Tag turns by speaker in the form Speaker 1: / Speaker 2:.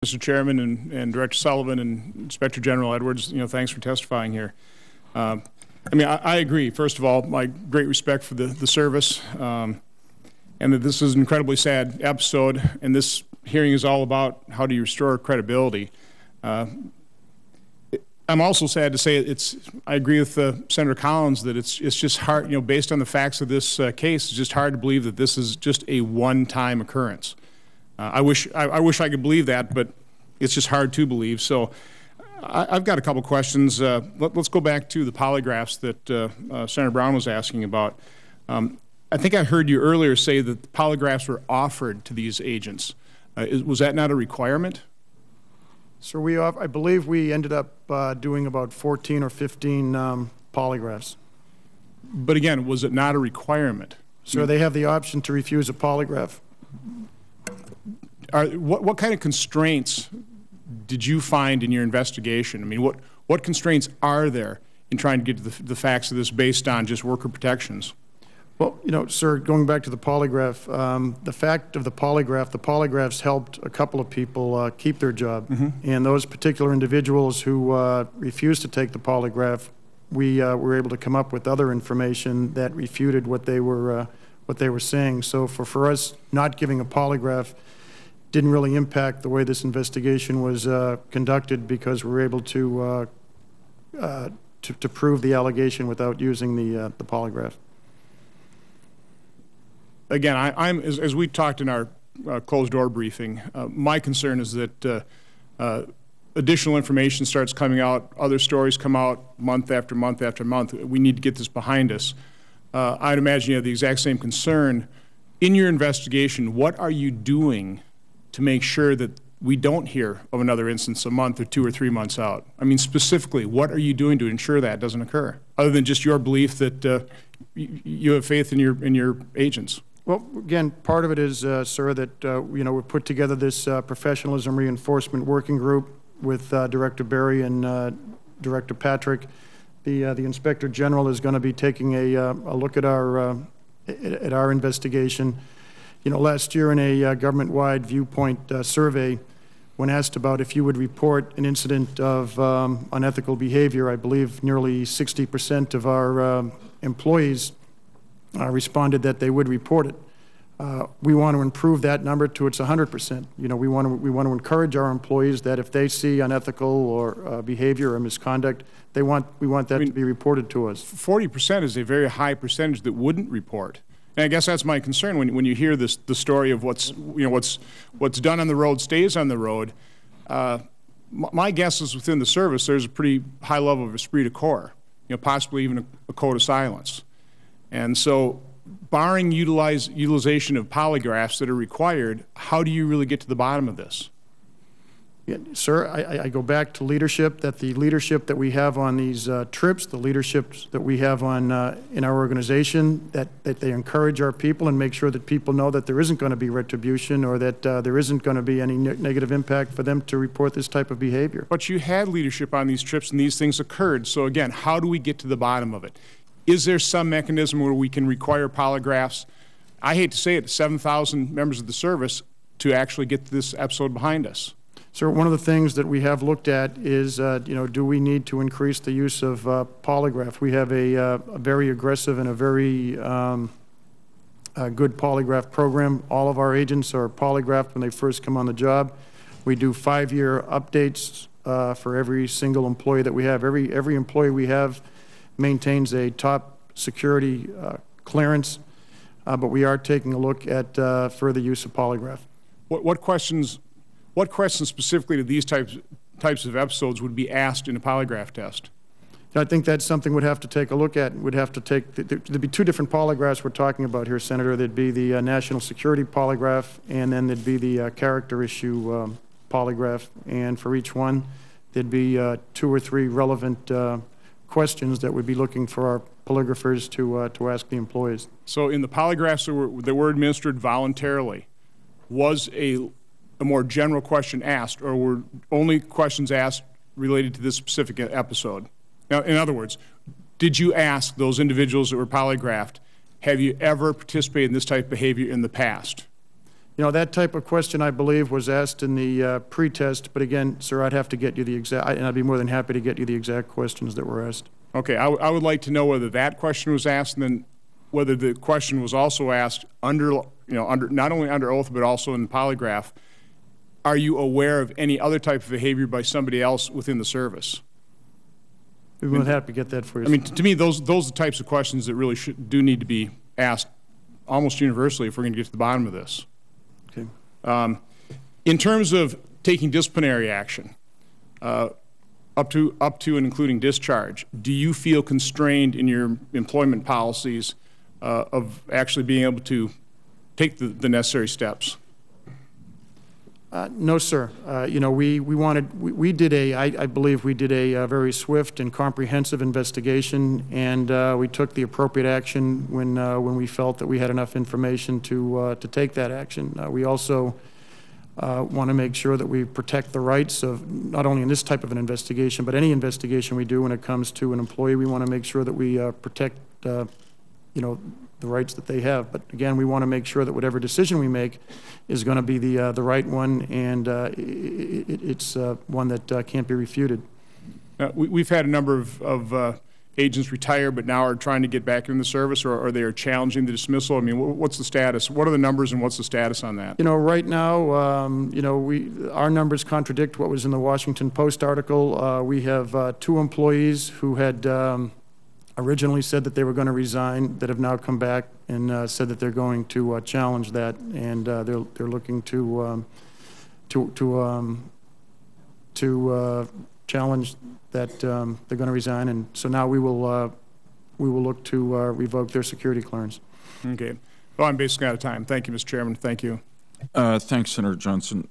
Speaker 1: Mr. Chairman and Director Sullivan and Inspector General Edwards, thanks for testifying here. I mean, I agree. First of all, my great respect for the service, and that this is an incredibly sad episode, and this hearing is all about how do you restore credibility. I'm also sad to say I agree with Senator Collins that it's just hard, based on the facts of this case, it's just hard to believe that this is just a one-time occurrence. I wish I could believe that, but it's just hard to believe. So I've got a couple questions. Let's go back to the polygraphs that Senator Brown was asking about. I think I heard you earlier say that the polygraphs were offered to these agents. Was that not a requirement?
Speaker 2: Sir, I believe we ended up doing about 14 or 15 polygraphs.
Speaker 1: But again, was it not a requirement?
Speaker 2: Sir, they have the option to refuse a polygraph.
Speaker 1: What kind of constraints did you find in your investigation? I mean, what constraints are there in trying to get to the facts of this based on just worker protections?
Speaker 2: Well, sir, going back to the polygraph, the fact of the polygraphs helped a couple of people keep their job. Mm-hmm. And those particular individuals who refused to take the polygraph, we were able to come up with other information that refuted what they were saying. So for us, not giving a polygraph didn't really impact the way this investigation was conducted, because we were able to prove the allegation without using the polygraph.
Speaker 1: Again, as we talked in our closed-door briefing, my concern is that additional information starts coming out, other stories come out month after month after month. We need to get this behind us. I'd imagine you have the exact same concern. In your investigation, what are you doing to make sure that we don't hear of another instance a month or 2 or 3 months out? I mean, specifically, what are you doing to ensure that doesn't occur, other than just your belief that you have faith in your agents?
Speaker 2: Well, again, part of it is, sir, that we've put together this professionalism reinforcement working group with Director Berry and Director Patrick. The Inspector General is going to be taking a look at our investigation. Last year in a government-wide viewpoint survey, when asked about if you would report an incident of unethical behavior, I believe nearly 60% of our employees responded that they would report it. We want to improve that number to its 100%. We want to encourage our employees that if they see unethical or behavior or misconduct, we want that to be reported to us.
Speaker 1: 40% is a very high percentage that wouldn't report. And I guess that's my concern when you hear the story of what's done on the road stays on the road. My guess is within the service there's a pretty high level of esprit de corps, possibly even a code of silence. And so, barring utilization of polygraphs that are required, how do you really get to the bottom of this?
Speaker 2: Yeah, sir, I go back to leadership, that the leadership that we have on these trips, the leadership that we have on in our organization, that they encourage our people and make sure that people know that there isn't going to be retribution or that there isn't going to be any negative impact for them to report this type of behavior.
Speaker 1: But you had leadership on these trips and these things occurred. So again, how do we get to the bottom of it? Is there some mechanism where we can require polygraphs? I hate to say it, 7,000 members of the service to actually get this episode behind us.
Speaker 2: Sir, one of the things that we have looked at is, do we need to increase the use of polygraph? We have a very aggressive and a very good polygraph program. All of our agents are polygraphed when they first come on the job. We do 5-year updates for every single employee that we have. Every employee we have maintains a top security clearance, but we are taking a look at further use of polygraph.
Speaker 1: What questions specifically to these types of episodes would be asked in a polygraph test?
Speaker 2: I think that's something we'd have to take a look at. There'd be 2 different polygraphs we're talking about here, Senator. There'd be the national security polygraph, and then there'd be the character issue polygraph. And for each one, there'd be 2 or 3 relevant questions that we'd be looking for our polygraphers to ask the employees.
Speaker 1: So in the polygraphs that were administered voluntarily, was a more general question asked, or were only questions asked related to this specific episode? Now, in other words, did you ask those individuals that were polygraphed, have you ever participated in this type of behavior in the past?
Speaker 2: You know, that type of question, I believe, was asked in the pre-test, but again, sir, I'd have to get you the exact, and I'd be more than happy to get you the exact questions that were asked.
Speaker 1: Okay, I would like to know whether that question was asked, and then whether the question was also asked under, you know, not only under oath, but also in polygraph. Are you aware of any other type of behavior by somebody else within the service?
Speaker 2: We would have to get that for you.
Speaker 1: I mean, to me, those are the types of questions that really do need to be asked almost universally if we're going to get to the bottom of this.
Speaker 2: Okay.
Speaker 1: In terms of taking disciplinary action, up to and including discharge, do you feel constrained in your employment policies of actually being able to take the necessary steps?
Speaker 2: No, sir. You know, we did I believe we did a very swift and comprehensive investigation, and we took the appropriate action when we felt that we had enough information to take that action. We also want to make sure that we protect the rights of, not only in this type of an investigation, but any investigation we do when it comes to an employee. We want to make sure that we protect, you know, the rights that they have. But again, we want to make sure that whatever decision we make is going to be the right one, and it's one that can't be refuted.
Speaker 1: We've had a number of agents retire, but now are trying to get back in the service, or they are challenging the dismissal. I mean, what's the status? What are the numbers, and what's the status on that?
Speaker 2: You know, right now, you know, our numbers contradict what was in the Washington Post article. We have 2 employees who had originally said that they were going to resign, that have now come back and said that they're going to challenge that, and they're looking to challenge that they're going to resign, and so now we will look to revoke their security clearance.
Speaker 1: Okay. Well, I'm basically out of time. Thank you, Mr. Chairman. Thank you.
Speaker 3: Thanks, Senator Johnson.